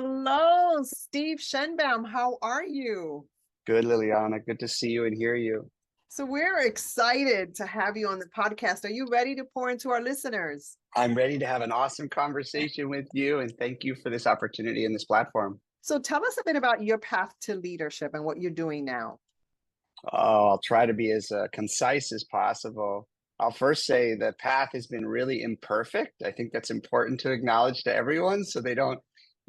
Hello, Steve Shenbaum. How are you? Good, Liliana. Good to see you and hear you. So we're excited to have you on the podcast. Are you ready to pour into our listeners? I'm ready to have an awesome conversation with you, and thank you for this opportunity and this platform. So tell us a bit about your path to leadership and what you're doing now. I'll try to be as concise as possible. I'll first say the path has been really imperfect. I think that's important to acknowledge to everyone so they don't,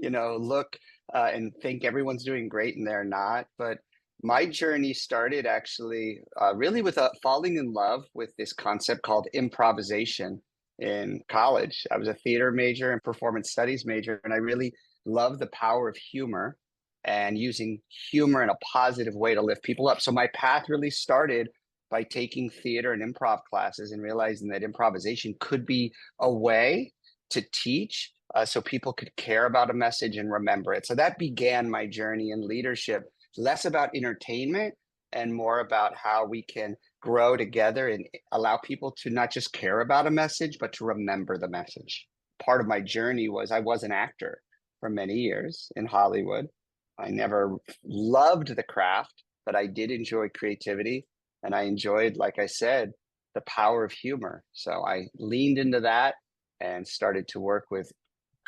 look and think everyone's doing great and they're not. But my journey started actually really with falling in love with this concept called improvisation in college. I was a theater major and performance studies major, and I really love the power of humor and using humor in a positive way to lift people up. So my path really started by taking theater and improv classes and realizing that improvisation could be a way to teach so people could care about a message and remember it. So that began my journey in leadership, less about entertainment and more about how we can grow together and allow people to not just care about a message, but to remember the message. Part of my journey was I was an actor for many years in Hollywood. I never loved the craft, but I did enjoy creativity. And I enjoyed, like I said, the power of humor. So I leaned into that and started to work with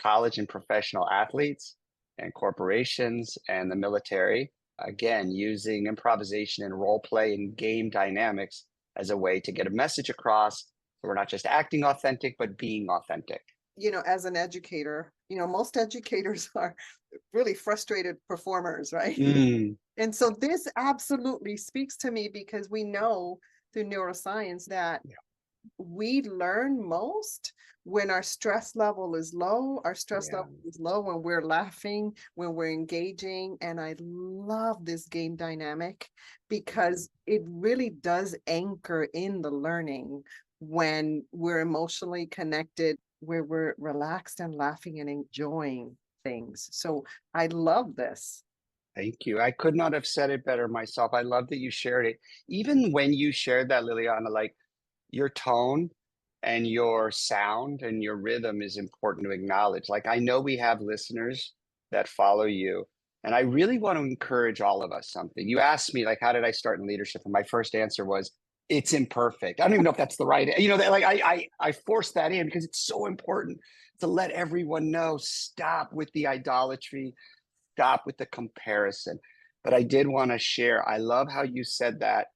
college and professional athletes and corporations and the military, again, using improvisation and role play and game dynamics as a way to get a message across. So we're not just acting authentic, but being authentic. As an educator, most educators are really frustrated performers, right? Mm, And so this absolutely speaks to me because we know through neuroscience that yeah, we learn most when our stress level is low. Our stress yeah. level is low when we're laughing, when we're engaging. And I love this game dynamic because it really does anchor in the learning when we're emotionally connected, where we're relaxed and laughing and enjoying things. So I love this. Thank you. I could not have said it better myself. I love that you shared it. Even when you shared that, Liliana, like your tone and your sound and your rhythm is important to acknowledge. Like I know we have listeners that follow you, and I really want to encourage all of us something. You asked me like, how did I start in leadership? And my first answer was, it's imperfect. I don't even know if that's the right, that like I forced that in because it's so important to let everyone know, stop with the idolatry, stop with the comparison. But I did want to share, I love how you said that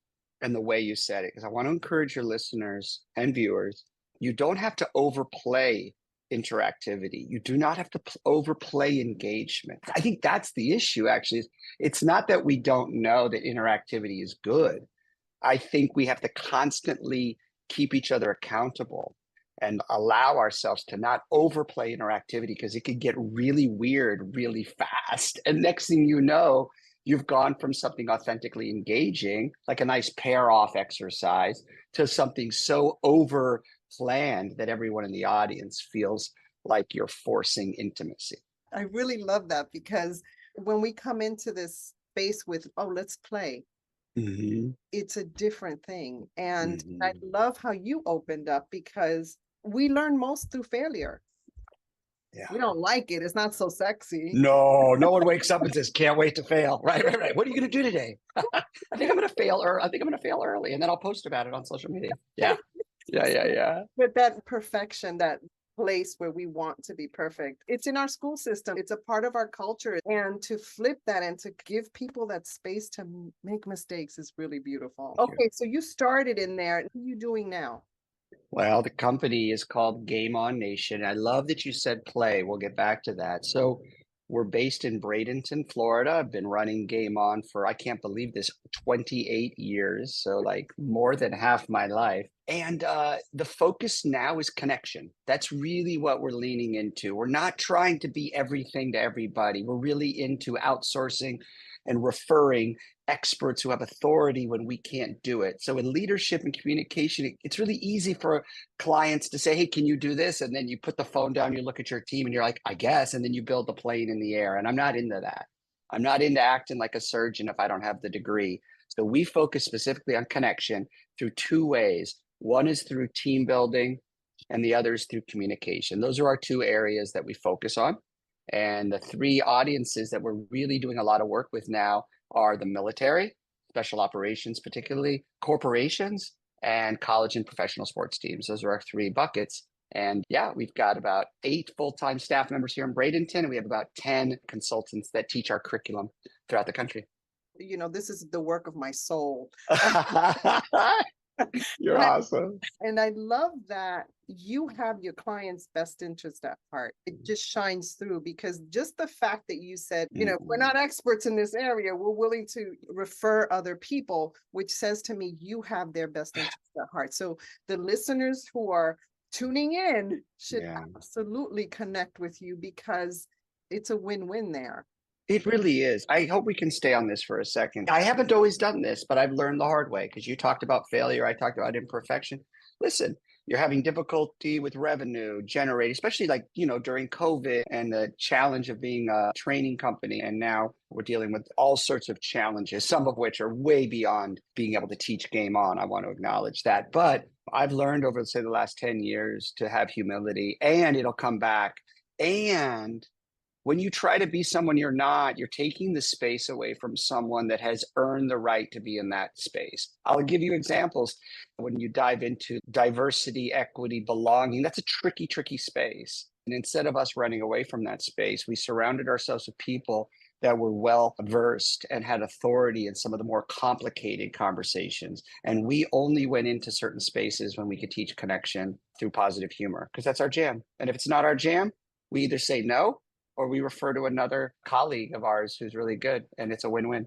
and the way you said it, because I want to encourage your listeners and viewers. You don't have to overplay interactivity. You do not have to overplay engagement. I think that's the issue, actually. It's not that we don't know that interactivity is good. I think we have to constantly keep each other accountable and allow ourselves to not overplay interactivity because it could get really weird really fast. And next thing you know, you've gone from something authentically engaging, like a nice pair off exercise, to something so over planned that everyone in the audience feels like you're forcing intimacy. I really love that because when we come into this space with, oh, let's play, Mm-hmm. it's a different thing. And I Mm-hmm. love how you opened up because we learn most through failure. Yeah. We don't like it. It's not so sexy. No, no one wakes up and says, "Can't wait to fail." Right, right, right. What are you going to do today? I think I'm going to fail, or I think I'm going to fail early, and then I'll post about it on social media. Yeah, yeah, yeah, yeah. But that perfection, that place where we want to be perfect, it's in our school system. It's a part of our culture. And to flip that and to give people that space to make mistakes is really beautiful. Thank you. Okay, so you started in there. What are you doing now? Well, the company is called Game On Nation. I love that you said play. We'll get back to that. So we're based in Bradenton, Florida. I've been running Game On for, I can't believe this, 28 years. So like more than half my life. And the focus now is connection. That's really what we're leaning into. We're not trying to be everything to everybody. We're really into outsourcing and referring experts who have authority when we can't do it. So in leadership and communication, it's really easy for clients to say, hey, can you do this? And then you put the phone down, you look at your team and you're like, I guess. And then you build the plane in the air. And I'm not into that. I'm not into acting like a surgeon if I don't have the degree. So we focus specifically on connection through two ways. One is through team building and the other is through communication. Those are our two areas that we focus on. And the three audiences that we're really doing a lot of work with now are the military, special operations, particularly corporations, and college and professional sports teams. Those are our three buckets. And yeah, we've got about 8 full-time staff members here in Bradenton, and we have about 10 consultants that teach our curriculum throughout the country. This is the work of my soul. You're awesome. And I love that you have your client's best interest at heart. It just shines through, because just the fact that you said, we're not experts in this area, we're willing to refer other people, which says to me, you have their best interest at heart. So the listeners who are tuning in should absolutely connect with you, because it's a win-win there. It really is. I hope we can stay on this for a second. I haven't always done this, but I've learned the hard way, because you talked about failure. I talked about imperfection. Listen, you're having difficulty with revenue generating, especially during COVID and the challenge of being a training company. And now we're dealing with all sorts of challenges, some of which are way beyond being able to teach game on. I want to acknowledge that. But I've learned over, say, the last 10 years to have humility, and it'll come back. And when you try to be someone you're not, you're taking the space away from someone that has earned the right to be in that space. I'll give you examples. When you dive into diversity, equity, belonging, that's a tricky, tricky space. And instead of us running away from that space, we surrounded ourselves with people that were well versed and had authority in some of the more complicated conversations. And we only went into certain spaces when we could teach connection through positive humor, because that's our jam. And if it's not our jam, we either say no, or we refer to another colleague of ours who's really good, and it's a win-win.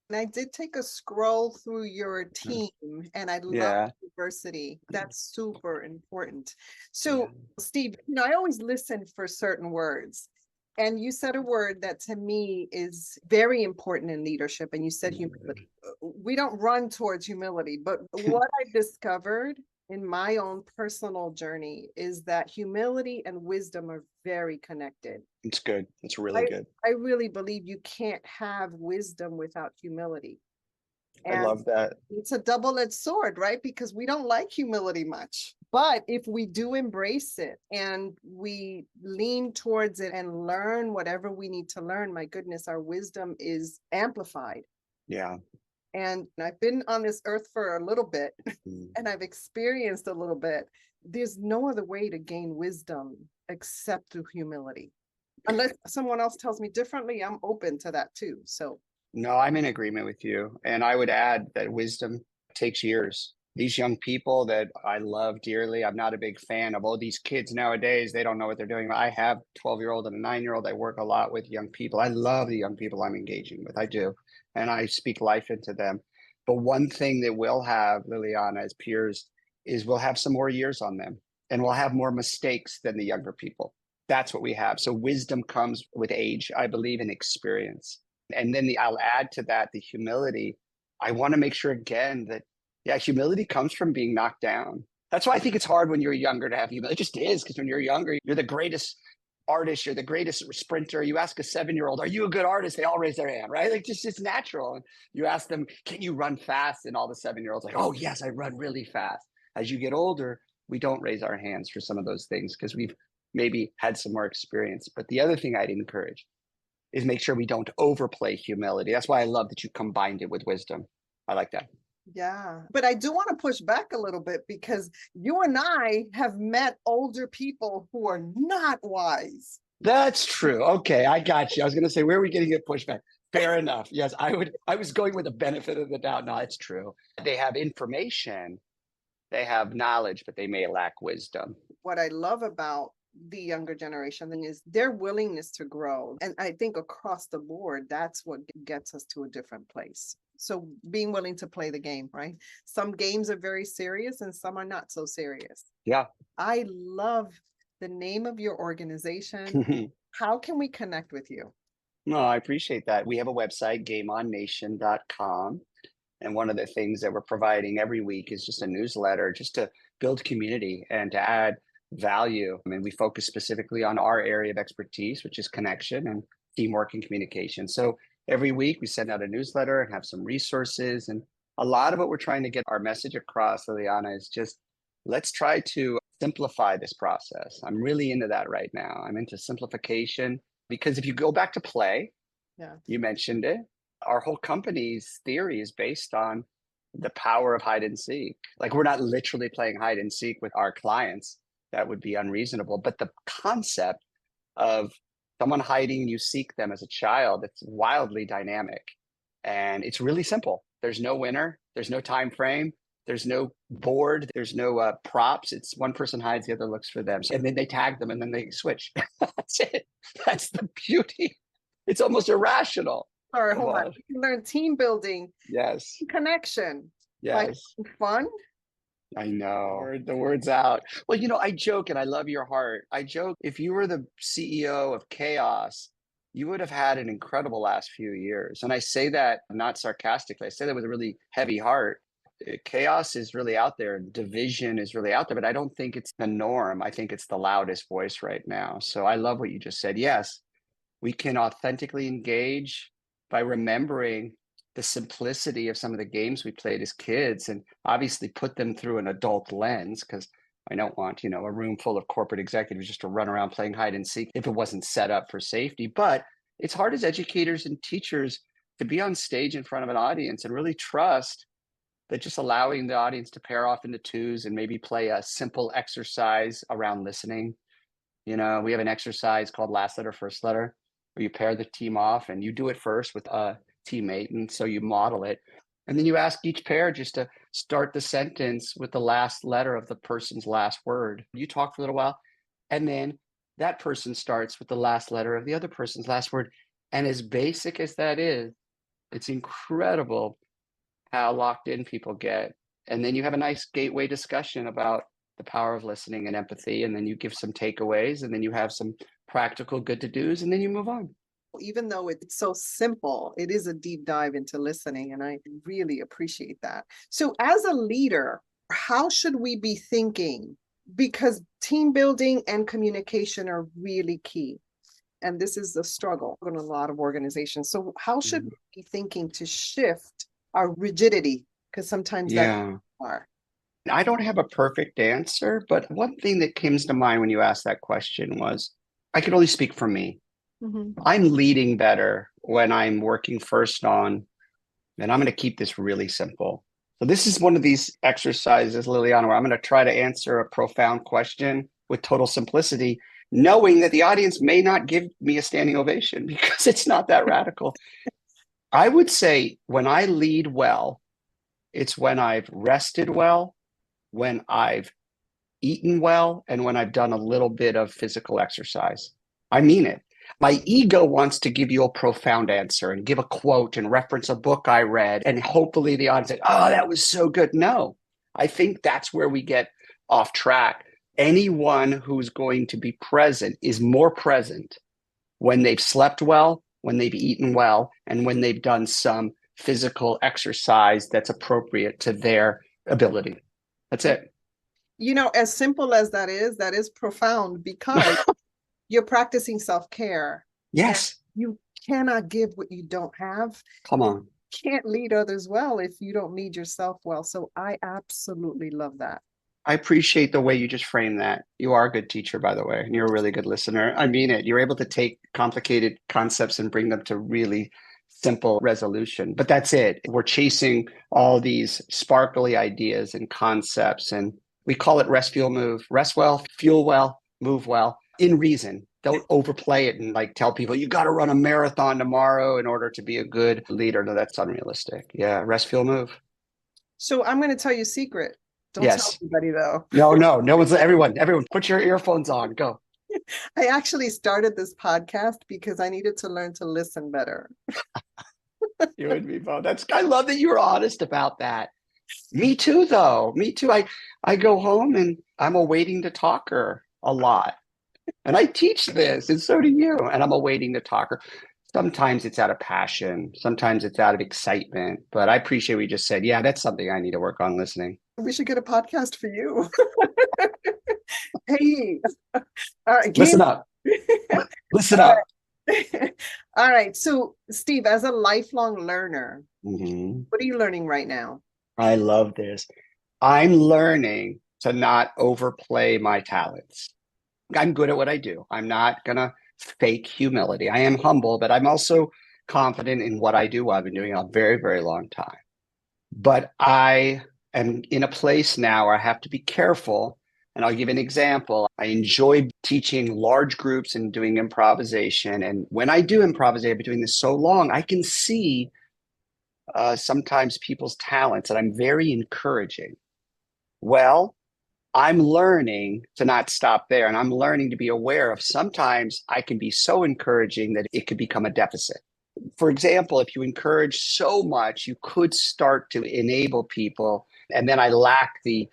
And I did take a scroll through your team, and I love diversity. That's super important. So, Steve, I always listen for certain words. And you said a word that to me is very important in leadership, and you said humility. We don't run towards humility, but what I discovered in my own personal journey is that humility and wisdom are very connected. It's good. It's really good. I really believe you can't have wisdom without humility. And I love that. It's a double-edged sword, right? Because we don't like humility much. But if we do embrace it and we lean towards it and learn whatever we need to learn, my goodness, our wisdom is amplified. Yeah. And I've been on this earth for a little bit and I've experienced a little bit. There's no other way to gain wisdom except through humility. Unless someone else tells me differently, I'm open to that too. So no, I'm in agreement with you. And I would add that wisdom takes years. These young people that I love dearly, I'm not a big fan of, these kids nowadays, they don't know what they're doing. I have a 12-year-old and a 9-year-old. I work a lot with young people. I love the young people I'm engaging with. I do. And I speak life into them. But one thing that we'll have, Liliana, as peers, is we'll have some more years on them, and we'll have more mistakes than the younger people. That's what we have. So wisdom comes with age, I believe, and experience. And then I'll add to that the humility. I want to make sure again that, humility comes from being knocked down. That's why I think it's hard when you're younger to have humility. It just is, because when you're younger, you're the greatest artist, you're the greatest sprinter. You ask a 7-year-old, are you a good artist? They all raise their hand, right? Like, just it's natural. And you ask them, can you run fast? And all the 7-year-olds like, oh yes, I run really fast. As you get older, we don't raise our hands for some of those things because we've maybe had some more experience. But the other thing I'd encourage is make sure we don't overplay humility. That's why I love that you combined it with wisdom. I like that. Yeah, but I do want to push back a little bit, because you and I have met older people who are not wise. That's true. Okay, I got you. I was going to say, where are we getting a pushback? Fair enough. Yes, I was going with the benefit of the doubt. No, it's true. They have information, they have knowledge, but they may lack wisdom. What I love about the younger generation is their willingness to grow. And I think across the board, that's what gets us to a different place. So being willing to play the game, right? Some games are very serious and some are not so serious. Yeah. I love the name of your organization. How can we connect with you? No, I appreciate that. We have a website, gameonnation.com. And one of the things that we're providing every week is just a newsletter just to build community and to add value. I mean, we focus specifically on our area of expertise, which is connection and teamwork and communication. So every week we send out a newsletter and have some resources. And a lot of what we're trying to get our message across, Liliana, is just let's try to simplify this process. I'm really into that right now. I'm into simplification. Because if you go back to play, Yeah. you mentioned it, our whole company's theory is based on the power of hide and seek. Like we're not literally playing hide and seek with our clients. That would be unreasonable. But the concept of someone hiding, you seek them as a child, it's wildly dynamic. And it's really simple. There's no winner, there's no time frame, there's no board, there's no props. It's one person hides, the other looks for them. And then they tag them and then they switch. That's it. That's the beauty. It's almost irrational. All right, Come hold on. on. You can learn team building, Yes. connection, like Yes. fun. I know. The word's out. Well, I joke and I love your heart. I joke if you were the CEO of chaos, you would have had an incredible last few years. And I say that not sarcastically. I say that with a really heavy heart. Chaos is really out there. Division is really out there, but I don't think it's the norm. I think it's the loudest voice right now. So I love what you just said. Yes, we can authentically engage by remembering the simplicity of some of the games we played as kids and obviously put them through an adult lens, because I don't want, a room full of corporate executives just to run around playing hide and seek if it wasn't set up for safety. But it's hard as educators and teachers to be on stage in front of an audience and really trust that just allowing the audience to pair off into twos and maybe play a simple exercise around listening. We have an exercise called last letter, first letter, where you pair the team off and you do it first with a teammate. And so you model it. And then you ask each pair just to start the sentence with the last letter of the person's last word. You talk for a little while, and then that person starts with the last letter of the other person's last word. And as basic as that is, it's incredible how locked in people get. And then you have a nice gateway discussion about the power of listening and empathy. And then you give some takeaways, and then you have some practical good to do's, and then you move on. Even though it's so simple, it is a deep dive into listening. And I really appreciate that. So, as a leader, how should we be thinking? Because team building and communication are really key. And this is the struggle in a lot of organizations. So, how should we be thinking to shift our rigidity? Because sometimes Yeah. are. I don't have a perfect answer, but one thing that comes to mind when you asked that question was I can only speak for me. I'm leading better when I'm working first on, and I'm going to keep this really simple. So this is one of these exercises, Liliana, where I'm going to try to answer a profound question with total simplicity, knowing that the audience may not give me a standing ovation because it's not that radical. I would say when I lead well, it's when I've rested well, when I've eaten well, and when I've done a little bit of physical exercise. I mean it. My ego wants to give you a profound answer and give a quote and reference a book I read, and hopefully the audience says, "Oh, that was so good." No, I think that's where we get off track. Anyone who's going to be present is more present when they've slept well, when they've eaten well, and when they've done some physical exercise that's appropriate to their ability. That's it. As simple as that is profound because you're practicing self-care. Yes. You cannot give what you don't have. Come on. Can't lead others well if you don't lead yourself well. So I absolutely love that. I appreciate the way you just framed that. You are a good teacher, by the way, and you're a really good listener. I mean it. You're able to take complicated concepts and bring them to really simple resolution. But that's it. We're chasing all these sparkly ideas and concepts, and we call it rest, fuel, move. Rest well, fuel well, move well, in reason. Don't overplay it and tell people you got to run a marathon tomorrow in order to be a good leader. No, that's unrealistic. Yeah, rest, fuel, move. So I'm going to tell you a secret. Don't tell Yes. anybody though. No one's everyone, put your earphones on. Go. I actually started this podcast because I needed to learn to listen better. You and me both. I love that you were honest about that. Me too, though. Me too. I go home and I'm a waiting to talker a lot. And I teach this, and so do you. And I'm a waiting to talker. Sometimes it's out of passion. Sometimes it's out of excitement. But I appreciate what you just said. Yeah, that's something I need to work on listening. We should get a podcast for you. Hey, all right. Listen up. Listen all up. Right. All right. So, Steve, as a lifelong learner, Mm-hmm. what are you learning right now? I love this. I'm learning to not overplay my talents. I'm good at what I do. I'm not going to fake humility. I am humble, but I'm also confident in what I do. I've been doing it a very, very long time. But I am in a place now where I have to be careful. And I'll give an example. I enjoy teaching large groups and doing improvisation. And when I do improvisation, I've been doing this so long, I can see sometimes people's talents, and I'm very encouraging. Well, I'm learning to not stop there. And I'm learning to be aware of sometimes I can be so encouraging that it could become a deficit. For example, if you encourage so much, you could start to enable people. And then I lack the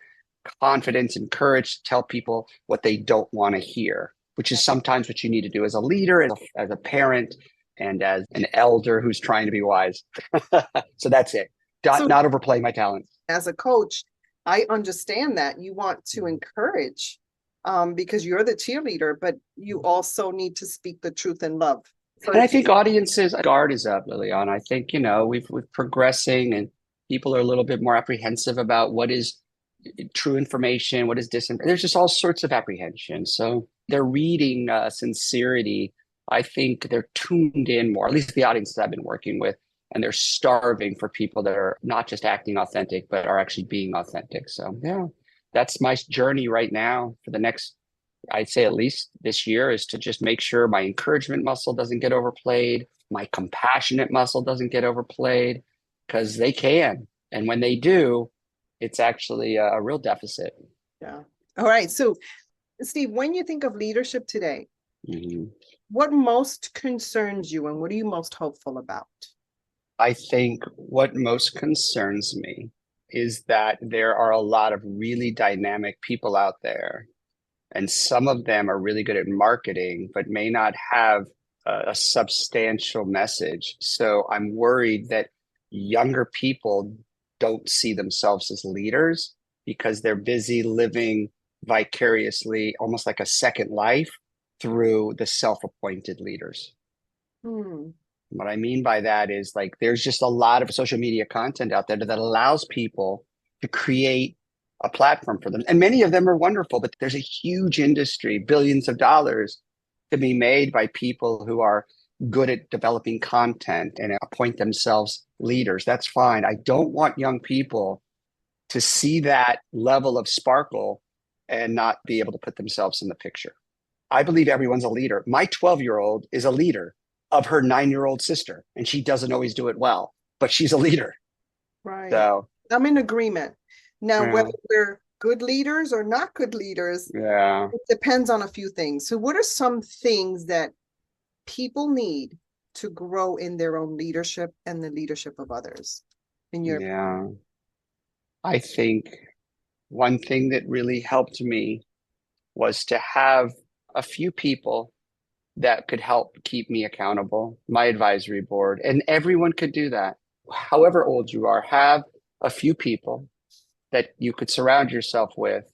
confidence and courage to tell people what they don't want to hear, which is sometimes what you need to do as a leader, as a parent, and as an elder who's trying to be wise. So that's it. So Not overplay my talents. as a coach, I understand that you want to encourage because you're the cheerleader, but you also need to speak the truth in love. And I think audiences guard is up, Liliana. I think, we've progressing and people are a little bit more apprehensive about what is true information, what is disinformation. There's just all sorts of apprehension. So they're reading sincerity. I think they're tuned in more, at least the audiences I've been working with, and they're starving for people that are not just acting authentic, but are actually being authentic. So yeah, that's my journey right now for the next, I'd say at least this year, is to just make sure my encouragement muscle doesn't get overplayed, my compassionate muscle doesn't get overplayed, because they can. And when they do, it's actually a real deficit. Yeah. All right. So, Steve, when you think of leadership today, Mm-hmm. what most concerns you and what are you most hopeful about? I think what most concerns me is that there are a lot of really dynamic people out there, and some of them are really good at marketing, but may not have a substantial message. So I'm worried that younger people don't see themselves as leaders because they're busy living vicariously, almost like a second life through the self-appointed leaders. Hmm. What I mean by that is like there's just a lot of social media content out there that allows people to create a platform for them. And many of them are wonderful, but there's a huge industry, billions of dollars to be made by people who are good at developing content and appoint themselves leaders. That's fine. I don't want young people to see that level of sparkle and not be able to put themselves in the picture. I believe everyone's a leader. My 12-year-old is a leader of her 9-year-old sister, and she doesn't always do it well, but she's a leader. Right. So I'm in agreement. Now, yeah, whether we're good leaders or not good leaders, yeah. it depends on a few things. So, what are some things that people need to grow in their own leadership and the leadership of others? In your Yeah. I think one thing that really helped me was to have a few people that could help keep me accountable, my advisory board, and everyone could do that. However old you are, have a few people that you could surround yourself with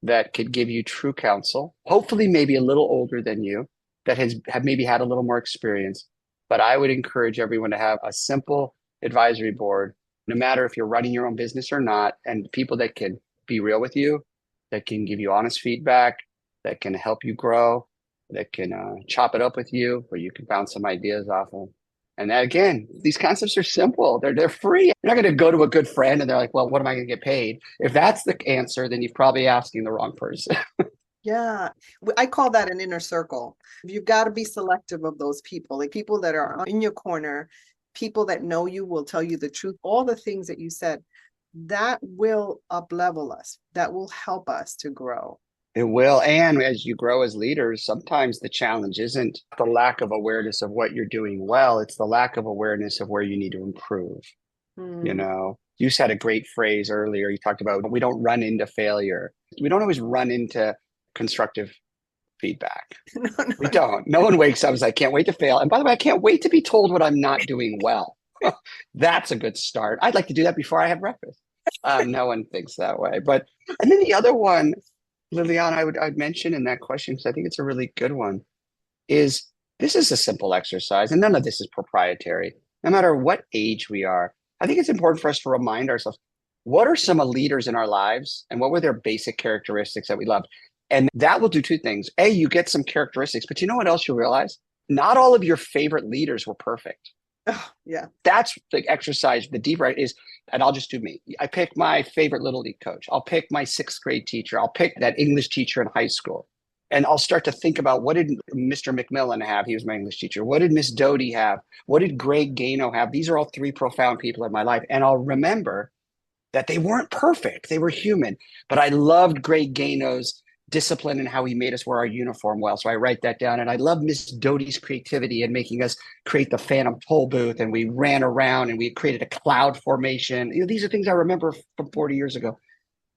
that could give you true counsel, hopefully maybe a little older than you, that have maybe had a little more experience. But I would encourage everyone to have a simple advisory board, no matter if you're running your own business or not, and people that can be real with you, that can give you honest feedback, that can help you grow, that can chop it up with you, where you can bounce some ideas off of. And that, again, these concepts are simple. They're free. You're not going to go to a good friend and they're like, well, what am I going to get paid? If that's the answer, then you're probably asking the wrong person. Yeah, I call that an inner circle. You've got to be selective of those people, like people that are in your corner, people that know you will tell you the truth, all the things that you said, that will up level us, that will help us to grow. It will. And as you grow as leaders, sometimes the challenge isn't the lack of awareness of what you're doing well, it's the lack of awareness of where you need to improve. Hmm. You said a great phrase earlier. You talked about we don't run into failure. We don't always run into constructive feedback. No, no. We don't. No one wakes up and says, I can't wait to fail. And by the way, I can't wait to be told what I'm not doing well. That's a good start. I'd like to do that before I have breakfast. No one thinks that way. And then the other one, Liliana, I'd mention in that question, because I think it's a really good one, is this is a simple exercise, and none of this is proprietary. No matter what age we are, I think it's important for us to remind ourselves, what are some leaders in our lives and what were their basic characteristics that we loved? And that will do two things. A, you get some characteristics, but you know what else you'll realize? Not all of your favorite leaders were perfect. Oh, yeah. That's the exercise. The deep right is, and I'll just do me. I pick my favorite little league coach. I'll pick my sixth grade teacher. I'll pick that English teacher in high school. And I'll start to think about, what did Mr. McMillan have? He was my English teacher. What did Miss Doty have? What did Greg Gano have? These are all three profound people in my life. And I'll remember that they weren't perfect. They were human. But I loved Greg Gano's discipline and how he made us wear our uniform well. So I write that down. And I love Miss Doty's creativity and making us create the Phantom Toll booth. And we ran around and we created a cloud formation. You know, these are things I remember from 40 years ago.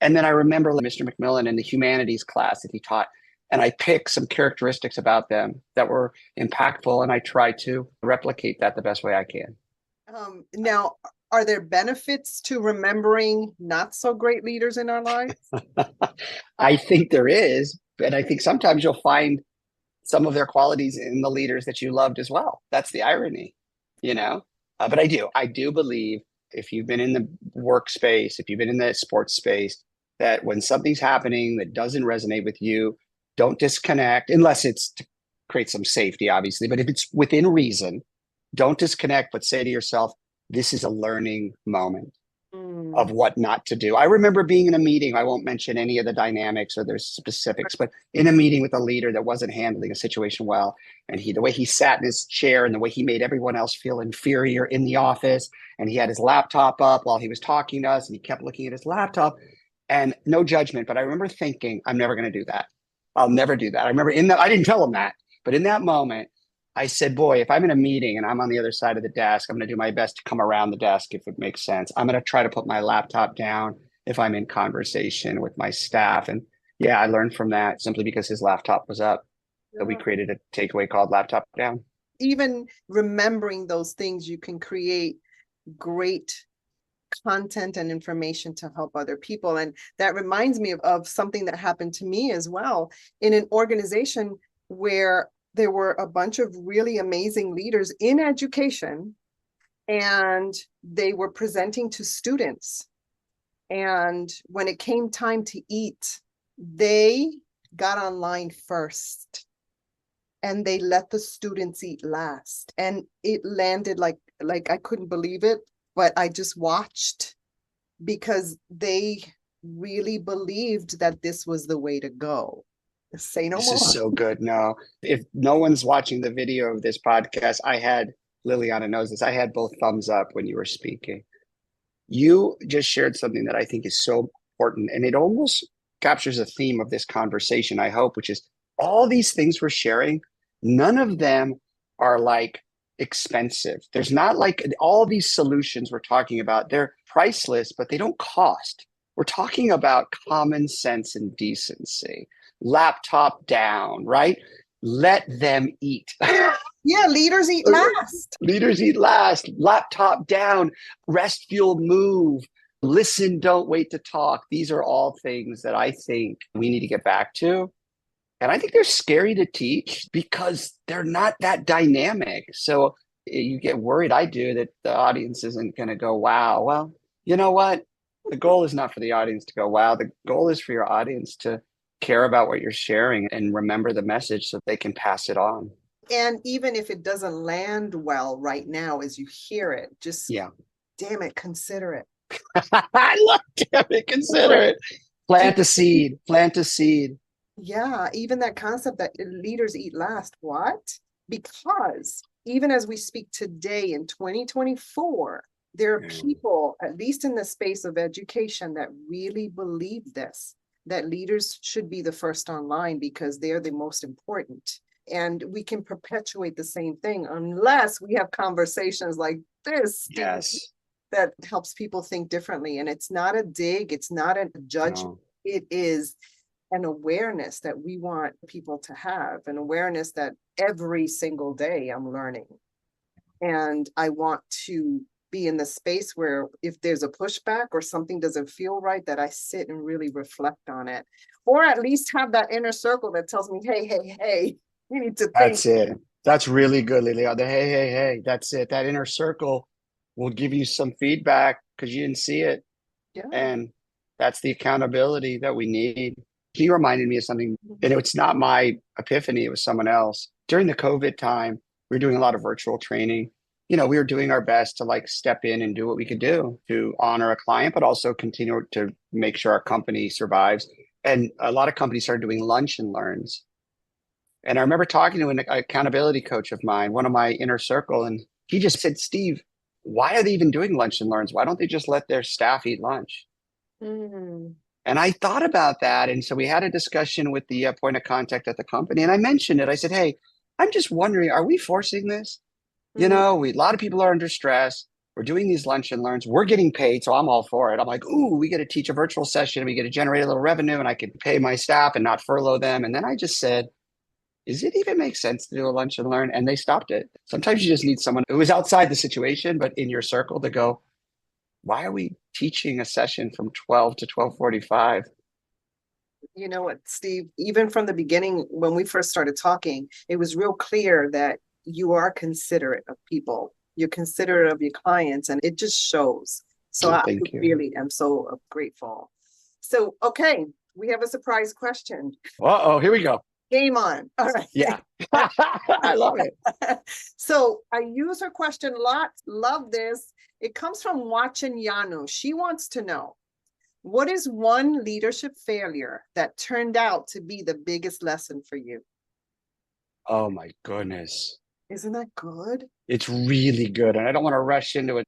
And then I remember Mr. McMillan in the humanities class that he taught. And I picked some characteristics about them that were impactful. And I try to replicate that the best way I can. Now, are there benefits to remembering not so great leaders in our lives? I think there is, but I think sometimes you'll find some of their qualities in the leaders that you loved as well. That's the irony, you know? But I do believe, if you've been in the workspace, if you've been in the sports space, that when something's happening that doesn't resonate with you, don't disconnect, unless it's to create some safety, obviously. But if it's within reason, don't disconnect, but say to yourself, this is a learning moment of what not to do. I remember being in a meeting. I won't mention any of the dynamics or their specifics, but in a meeting with a leader that wasn't handling a situation well. And the way he sat in his chair and the way he made everyone else feel inferior in the office. And he had his laptop up while he was talking to us, and he kept looking at his laptop. And no judgment, but I remember thinking, I'm never going to do that. I'll never do that. I remember I didn't tell him that, but in that moment, I said, boy, if I'm in a meeting and I'm on the other side of the desk, I'm going to do my best to come around the desk if it makes sense. I'm going to try to put my laptop down if I'm in conversation with my staff. And yeah, I learned from that simply because his laptop was up. So we created a takeaway called Laptop Down. Even remembering those things, you can create great content and information to help other people. And that reminds me of something that happened to me as well in an organization where there were a bunch of really amazing leaders in education, and they were presenting to students. And when it came time to eat, they got online first and they let the students eat last. And it landed like I couldn't believe it, but I just watched, because they really believed that this was the way to go. Say no This more. is so good. No, if no one's watching the video of this podcast, Liliana knows this. I had both thumbs up when you were speaking. You just shared something that I think is so important, and it almost captures a theme of this conversation, I hope, which is all these things we're sharing, none of them are like expensive. There's not like all these solutions we're talking about, they're priceless, but they don't cost. We're talking about common sense and decency. Laptop down, right? Let them eat. Yeah, leaders eat last. Leaders eat last. Laptop down. Rest, fuel, move. Listen, don't wait to talk. These are all things that I think we need to get back to. And I think they're scary to teach because they're not that dynamic. So you get worried, I do, that the audience isn't going to go, wow. Well, you know what? The goal is not for the audience to go, wow. The goal is for your audience to care about what you're sharing and remember the message so they can pass it on. And even if it doesn't land well right now as you hear it, just damn it, consider it. I love damn it, consider it. Plant a seed, plant a seed. Yeah, even that concept that leaders eat last. What? Because even as we speak today in 2024, there are people, at least in the space of education, that really believe this, that leaders should be the first online because they're the most important. And we can perpetuate the same thing unless we have conversations like this. Yes. That helps people think differently. And it's not a dig, it's not a judgment. No. It is an awareness that we want people to have, an awareness that every single day I'm learning. And I want to be in the space where if there's a pushback or something doesn't feel right, that I sit and really reflect on it, or at least have that inner circle that tells me, hey, you need to think. That's it. That's really good, Lilia. The hey, that's it. That inner circle will give you some feedback because you didn't see it. Yeah. And that's the accountability that we need. He reminded me of something, and it's not my epiphany, it was someone else. During the COVID time, we were doing a lot of virtual training. We were doing our best to like step in and do what we could do to honor a client, but also continue to make sure our company survives. And a lot of companies started doing lunch and learns. And I remember talking to an accountability coach of mine, one of my inner circle, and he just said, Steve, why are they even doing lunch and learns? Why don't they just let their staff eat lunch? Mm, And I thought about that. And so we had a discussion with the point of contact at the company. And I mentioned it. I said, hey, I'm just wondering, are we forcing this? mm. A lot of people are under stress. We're doing these lunch and learns. We're getting paid. So I'm all for it. I'm like, ooh, we get to teach a virtual session. We get to generate a little revenue and I can pay my staff and not furlough them. And then I just said, does it even make sense to do a lunch and learn? And they stopped it. Sometimes you just need someone who is outside the situation, but in your circle to go, why are we teaching a session from 12 to 12:45? You know what, Steve, even from the beginning, when we first started talking, it was real clear that you are considerate of people. You're considerate of your clients, and it just shows. So Oh, I thank you. really am so grateful. So, okay, we have a surprise question. Uh-oh, here we go. Game on. All right. Yeah. I love it. So I use her question a lot. Love this. It comes from Watchin Yano. She wants to know, what is one leadership failure that turned out to be the biggest lesson for you? Oh my goodness. Isn't that good? It's really good. And I don't want to rush into it.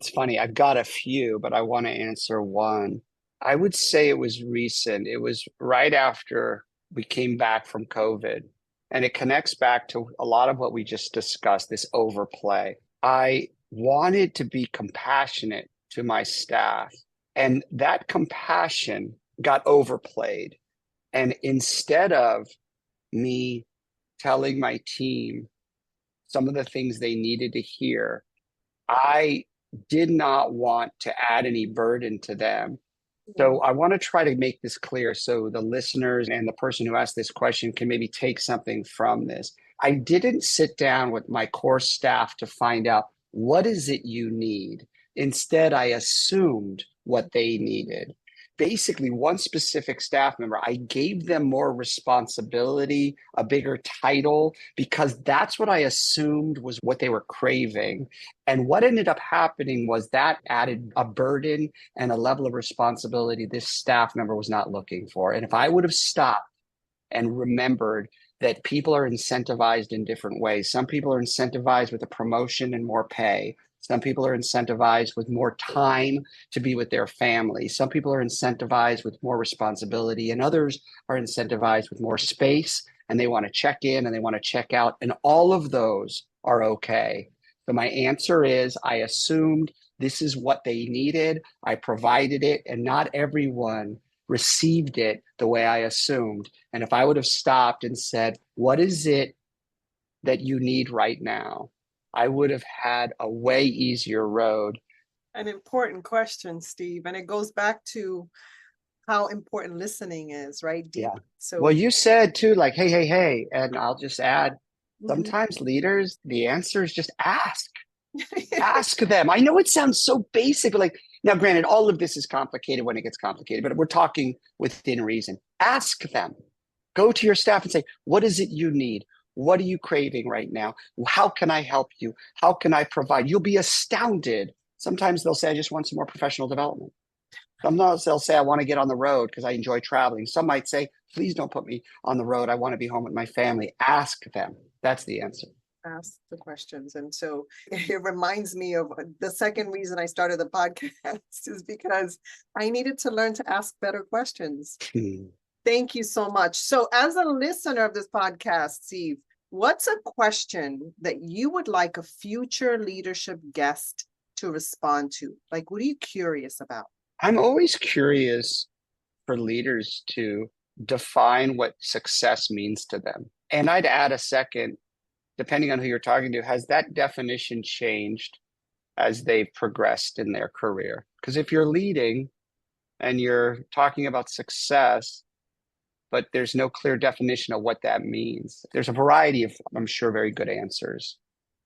It's funny. I've got a few, but I want to answer one. I would say it was recent. It was right after we came back from COVID. And it connects back to a lot of what we just discussed, this overplay. I wanted to be compassionate to my staff, and that compassion got overplayed. And instead of me telling my team some of the things they needed to hear, I did not want to add any burden to them. So I want to try to make this clear so the listeners and the person who asked this question can maybe take something from this. I didn't sit down with my core staff to find out what is it you need. Instead, I assumed what they needed. Basically, one specific staff member, I gave them more responsibility, a bigger title, because that's what I assumed was what they were craving. And what ended up happening was that added a burden and a level of responsibility this staff member was not looking for. And if I would have stopped and remembered that people are incentivized in different ways, some people are incentivized with a promotion and more pay. Some people are incentivized with more time to be with their family. Some people are incentivized with more responsibility, and others are incentivized with more space and they want to check in and they want to check out. And all of those are okay. So my answer is I assumed this is what they needed. I provided it, and not everyone received it the way I assumed. And if I would have stopped and said, what is it that you need right now? I would have had a way easier road. An important question, Steve. And it goes back to how important listening is, right? Deep. Yeah. So, Well, you said too, like, hey, hey, hey. And I'll just add, mhm. sometimes leaders, the answer is just ask. Ask them. I know it sounds so basic, but like, now granted, all of this is complicated when it gets complicated, but we're talking within reason. Ask them. Go to your staff and say, what is it you need? What are you craving right now? How can I help you? How can I provide? You'll be astounded. Sometimes they'll say, I just want some more professional development. Sometimes they'll say, I want to get on the road because I enjoy traveling. Some might say, please don't put me on the road. I want to be home with my family. Ask them. That's the answer. Ask the questions. And so it reminds me of the second reason I started the podcast is because I needed to learn to ask better questions. Thank you so much. So as a listener of this podcast, Steve, what's a question that you would like a future leadership guest to respond to? Like, what are you curious about? I'm always curious for leaders to define what success means to them. And I'd add a second, depending on who you're talking to, has that definition changed as they've progressed in their career? Because if you're leading and you're talking about success, but there's no clear definition of what that means, there's a variety of, I'm sure, very good answers.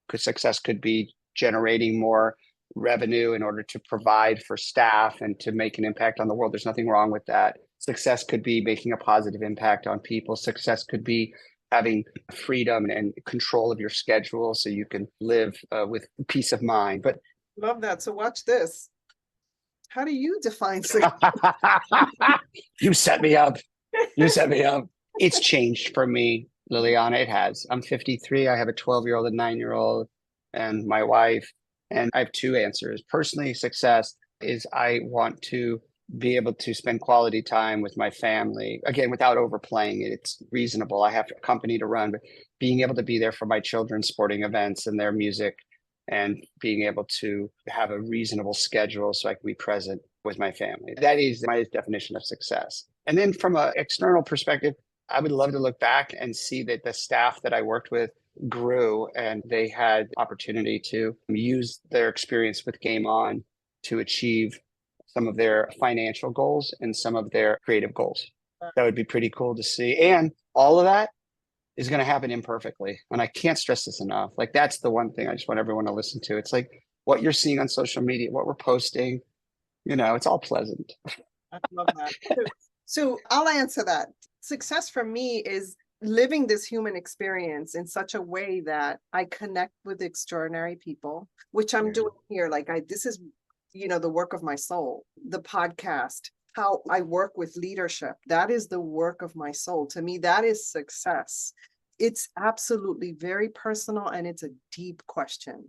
Because success could be generating more revenue in order to provide for staff and to make an impact on the world. There's nothing wrong with that. Success could be making a positive impact on people. Success could be having freedom and control of your schedule so you can live with peace of mind. But Love that. So watch this. How do you define success? you set me up. You set me up. It's changed for me, Liliana. It has. I'm 53. I have a 12-year-old, a 9-year-old, and my wife. And I have two answers. Personally, success is I want to be able to spend quality time with my family. Again, without overplaying it. It's reasonable. I have a company to run, but being able to be there for my children's sporting events and their music and being able to have a reasonable schedule so I can be present with my family. That is my definition of success. And then from an external perspective, I would love to look back and see that the staff that I worked with grew and they had opportunity to use their experience with Game On to achieve some of their financial goals and some of their creative goals. That would be pretty cool to see. And all of that is going to happen imperfectly. And I can't stress this enough. Like, that's the one thing I just want everyone to listen to. It's like what you're seeing on social media, what we're posting, it's all pleasant. I love that. So I'll answer that. Success for me is living this human experience in such a way that I connect with extraordinary people, which I'm doing here. Like this is, the work of my soul, the podcast, how I work with leadership. That is the work of my soul. To me, that is success. It's absolutely very personal and it's a deep question.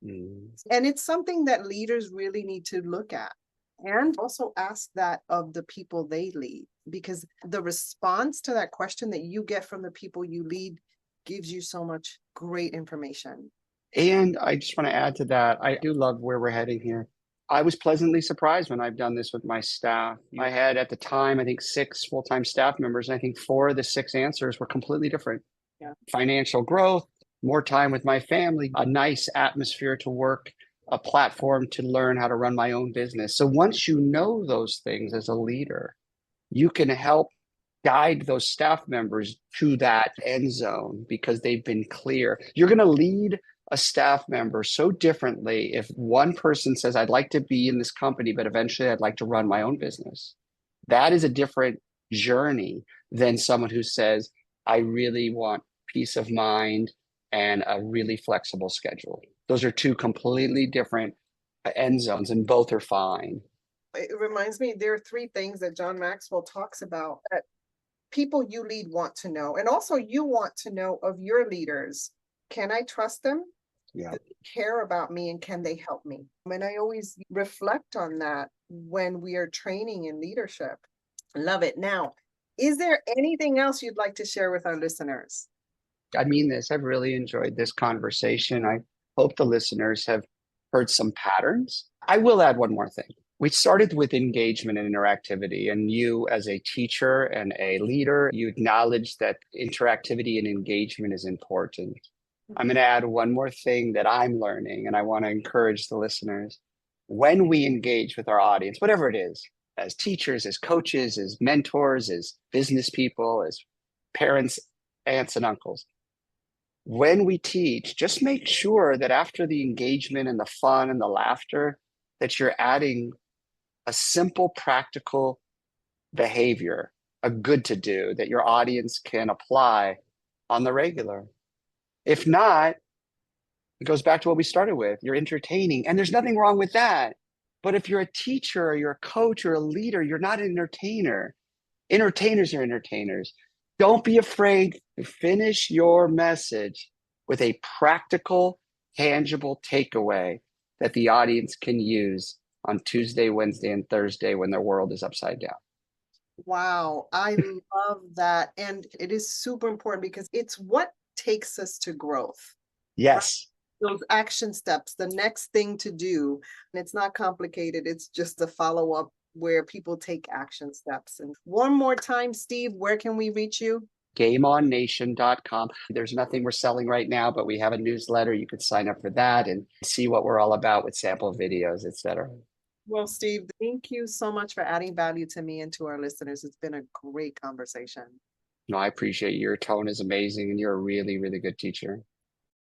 And it's something that leaders really need to look at and also ask that of the people they lead, because the response to that question that you get from the people you lead gives you so much great information. And I just want to add to that. I do love where we're heading here. I was pleasantly surprised when I've done this with my staff. I had at the time, I think 6 full-time staff members, and I think 4 of the 6 answers were completely different. Yeah. Financial growth, more time with my family, a nice atmosphere to work, a platform to learn how to run my own business. So once you know those things as a leader, you can help guide those staff members to that end zone because they've been clear. You're going to lead a staff member so differently if one person says, I'd like to be in this company, but eventually I'd like to run my own business. That is a different journey than someone who says, I really want peace of mind and a really flexible schedule. Those are 2 completely different end zones, and both are fine. It reminds me, there are 3 things that John Maxwell talks about that people you lead want to know. And also you want to know of your leaders. Can I trust them? Yeah. Do they care about me and can they help me? And I always reflect on that when we are training in leadership. Love it. Now, is there anything else you'd like to share with our listeners? I mean this. I've really enjoyed this conversation. I hope the listeners have heard some patterns. I will add one more thing. We started with engagement and interactivity, and you as a teacher and a leader, you acknowledge that interactivity and engagement is important. I'm going to add one more thing that I'm learning, and I want to encourage the listeners. When we engage with our audience, whatever it is, as teachers, as coaches, as mentors, as business people, as parents, aunts, and uncles, when we teach, just make sure that after the engagement and the fun and the laughter, that you're adding a simple, practical behavior, a good to do that your audience can apply on the regular. If not, it goes back to what we started with. You're entertaining, and there's nothing wrong with that. But if you're a teacher or you're a coach or a leader, you're not an entertainer. Entertainers are entertainers. Don't be afraid to finish your message with a practical, tangible takeaway that the audience can use on Tuesday, Wednesday, and Thursday when their world is upside down. Wow, I love that. And it is super important because it's what takes us to growth. Yes. Right? Those action steps, the next thing to do. And it's not complicated. It's just a follow-up where people take action steps. And one more time, Steve, where can we reach you? GameOnNation.com. There's nothing we're selling right now, but we have a newsletter. You could sign up for that and see what we're all about with sample videos, etc. Well, Steve, thank you so much for adding value to me and to our listeners. It's been a great conversation. No, I appreciate your tone is amazing and you're a really, really good teacher.